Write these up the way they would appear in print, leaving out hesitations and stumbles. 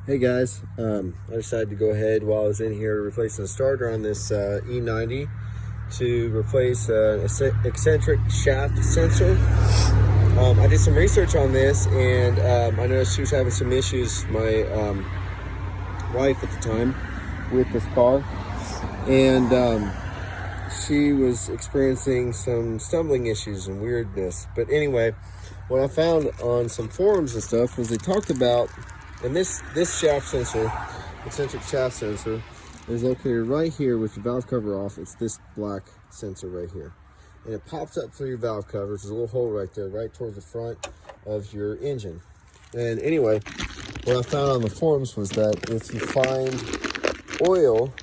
Hey guys, I decided to go ahead while I was in here replacing the starter on this E90 to replace an eccentric shaft sensor. I did some research on this and I noticed she was having some issues, my wife at the time, with this car, and she was experiencing some stumbling issues and weirdness. But anyway, what I found on some forums and stuff was they talked about, and this shaft sensor, eccentric shaft sensor, is located right here with the valve cover off. It's this black sensor right here. And it pops up through your valve covers. There's a little hole right there, right towards the front of your engine. And anyway, what I found on the forums was that if you find oil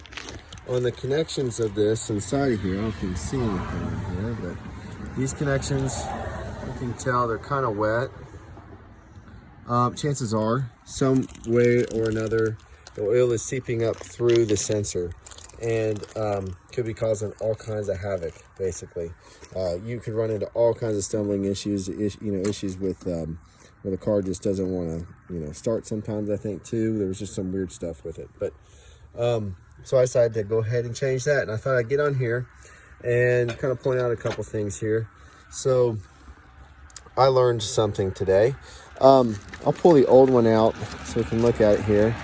on the connections of this inside of here, I don't know if you can see anything in here, but these connections, you can tell they're kind of wet. Chances are, some way or another, the oil is seeping up through the sensor and could be causing all kinds of havoc, basically. You could run into all kinds of stumbling issues, issues with where the car just doesn't want to, start sometimes, I think, too. There was just some weird stuff with it. But so I decided to go ahead and change that. And I thought I'd get on here and kind of point out a couple things here. So I learned something today. I'll pull the old one out so we can look at it here.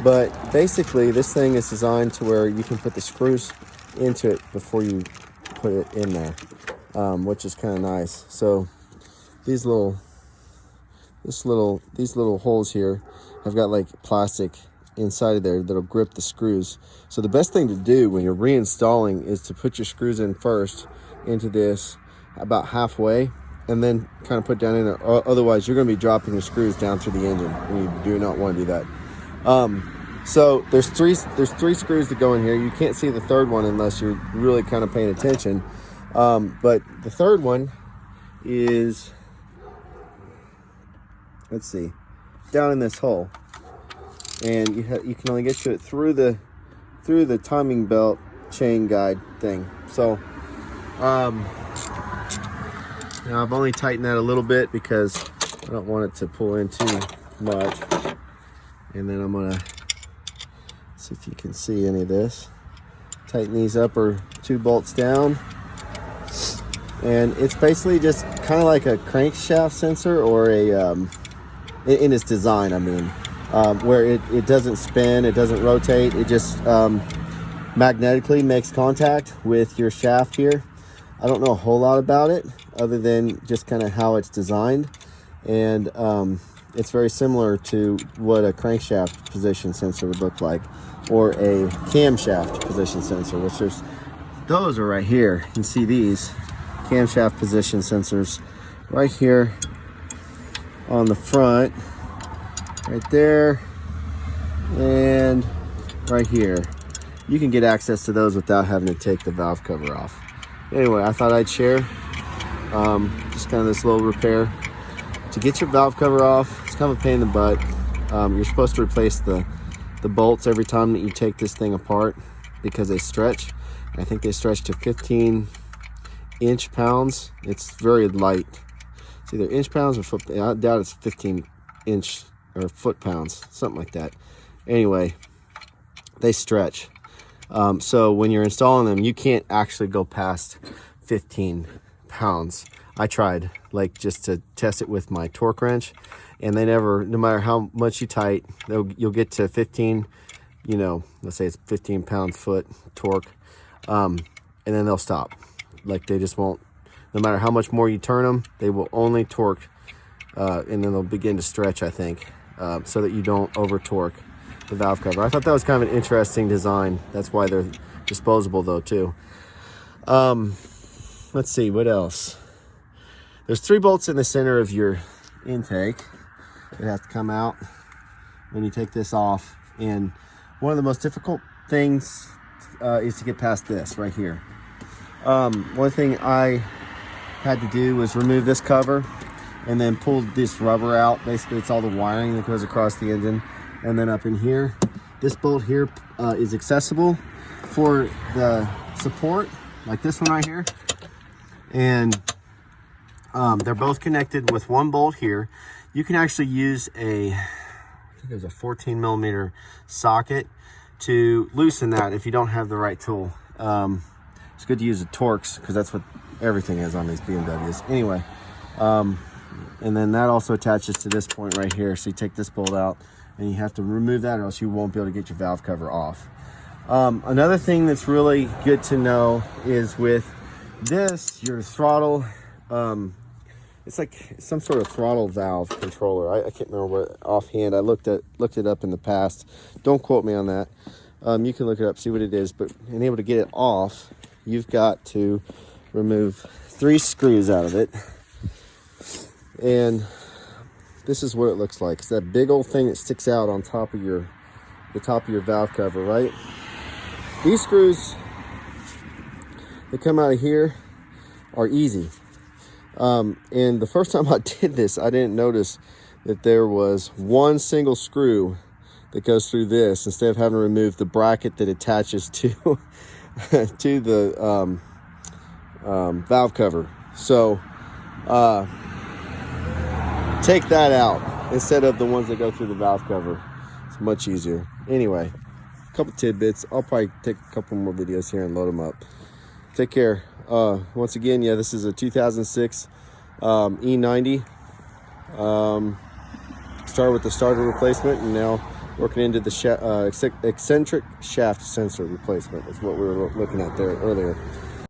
But basically, this thing is designed to where you can put the screws into it before you put it in there, which is kind of nice. So these little holes here have got like plastic inside of there that'll grip the screws. So the best thing to do when you're reinstalling is to put your screws in first into this about halfway, and then kind of put down in there. Otherwise, you're going to be dropping the screws down through the engine, and you do not want to do that. So there's three screws that go in here. You can't see the third one unless you're really kind of paying attention. But the third one is, let's see, down in this hole, and you can only get to it through the timing belt chain guide thing. So now I've only tightened that a little bit because I don't want it to pull in too much. And then I'm gonna see if you can see any of this. Tighten these upper two bolts down. And it's basically just kind of like a crankshaft sensor, or a, in its design, I mean, where it doesn't spin, it doesn't rotate, it just magnetically makes contact with your shaft here. I don't know a whole lot about it other than just kind of how it's designed, and it's very similar to what a crankshaft position sensor would look like, or a camshaft position sensor, which those are right here. You can see these camshaft position sensors right here on the front, right there, and right here. You can get access to those without having to take the valve cover off. Anyway, I thought I'd share just kind of this little repair. To get your valve cover off, it's kind of a pain in the butt. You're supposed to replace the bolts every time that you take this thing apart because they stretch. I think they stretch to 15 inch pounds. It's very light. It's either inch pounds or foot. I doubt it's 15 inch or foot pounds, something like that. Anyway, they stretch. So when you're installing them, you can't actually go past 15 pounds. I tried, like, just to test it with my torque wrench, and they never, no matter how much you tight, you'll get to 15, let's say it's 15 pound-foot torque, and then they'll stop. Like, they just won't, no matter how much more you turn them, they will only torque, and then they'll begin to stretch, I think, so that you don't over-torque the valve cover. I thought that was kind of an interesting design. That's why they're disposable, though, too. Let's see, what else? There's 3 bolts in the center of your intake that have to come out when you take this off. And one of the most difficult things is to get past this right here. One thing I had to do was remove this cover and then pull this rubber out. Basically, it's all the wiring that goes across the engine. And then up in here, this bolt here is accessible for the support, like this one right here. And they're both connected with one bolt here. You can actually use a think it was a 14 millimeter socket to loosen that if you don't have the right tool. It's good to use the Torx because that's what everything is on these BMWs. Anyway, and then that also attaches to this point right here. So you take this bolt out and you have to remove that or else you won't be able to get your valve cover off. Another thing that's really good to know is with this, your throttle, it's like some sort of throttle valve controller. I can't remember what offhand. I looked it up in the past. Don't quote me on that. You can look it up, see what it is, but being able to get it off, you've got to remove 3 screws out of it. And this is what it looks like. It's that big old thing that sticks out on top of the top of your valve cover, right? These screws that come out of here are easy. And the first time I did this, I didn't notice that there was one single screw that goes through this instead of having to remove the bracket that attaches to to the valve cover. So take that out instead of the ones that go through the valve cover. It's much easier. Anyway, a couple tidbits. I'll probably take a couple more videos here and load them up. Take care. Once again, yeah, this is a 2006 E90. Started with the starter replacement and now working into the eccentric shaft sensor replacement is what we were looking at there earlier.